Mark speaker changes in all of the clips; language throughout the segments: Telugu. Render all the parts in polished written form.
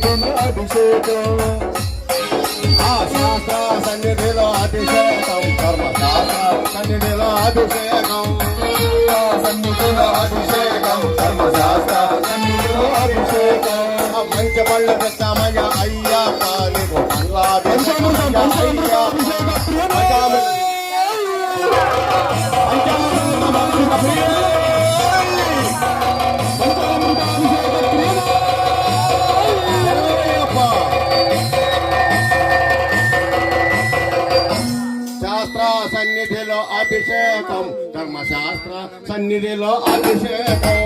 Speaker 1: అభిషేకం శాస్త్ర సన్నిధిలో అభిషేకం ధర్మశాస్త్ర సన్నిధిలో అభిషేకం సన్నిధిలో అభిషేకం ధర్మశాస్త్ర సన్నిధిలో అభిషేకం మంచి పళ్ళు పెట్టామయ్య అయ్యప్ప నీకు సన్నిధిలో అభిషేకం ధర్మశాస్త్ర సన్నిధిలో అభిషేకం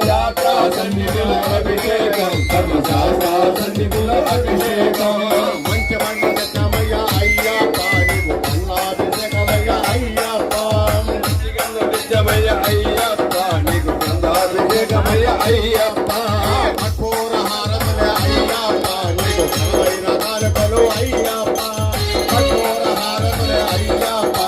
Speaker 1: శాస్త్ర సన్నిధిలో అభిషేకం ధర్మశాస్త్ర సన్నిధిలో అభిషేకం మంచి మంచి పెట్టమయ్య అయ్యప్ప నీకు అభిషేకమయ్య అయ్యప్ప నిత్యమయ్య అయ్యప్ప నీకు అభిషేకమయ్య అయ్యప్ప కఠోర హారములే అయ్యప్ప నీకు రకాలు అయ్యప్ప కఠోర హారములే అయ్యప్ప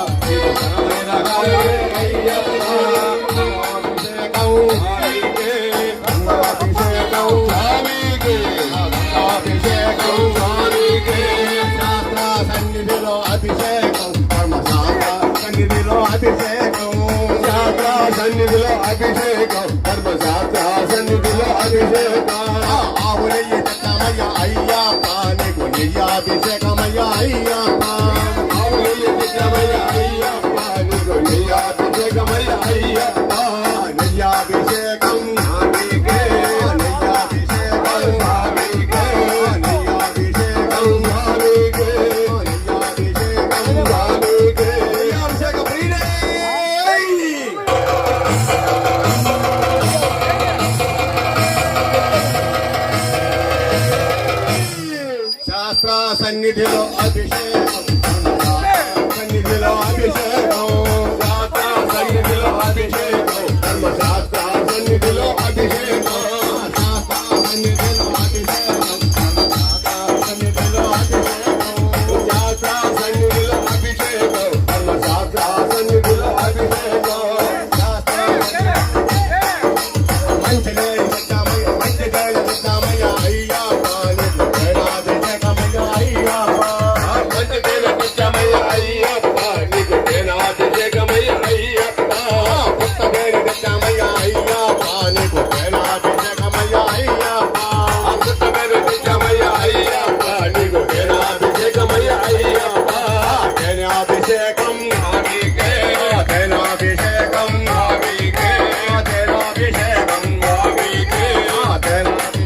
Speaker 1: సన్నిధిలో అభిషేకం ధర్మశాస్త్ర సన్నిధిలో అభిషేకం శాస్త్ర సన్నిధిలో అభిషేకం ధర్మశాస్త్ర సన్నిధిలో అభిషేకం ఆవులయ్య దత్తమయ్య అయ్యప్ప నీకు నెయ్యాభిషేకమయ్య అయ్యప్ప ఆవులయ్య దత్తమయ్య అయ్యప్ప నీకు నెయ్యాభిషేకమయ్య అయ్యప్ప నెయ్యాభిషేకం స్వామికే నెయ్యాభిషేకం స్వామికే నెయ్యాభిషేకం స్వామికే నెయ్యాభిషేకం స్వామికే నెయ్యాభిషేక ప్రియుడే శాస్త్ర సన్నిధిలో అభిషేకం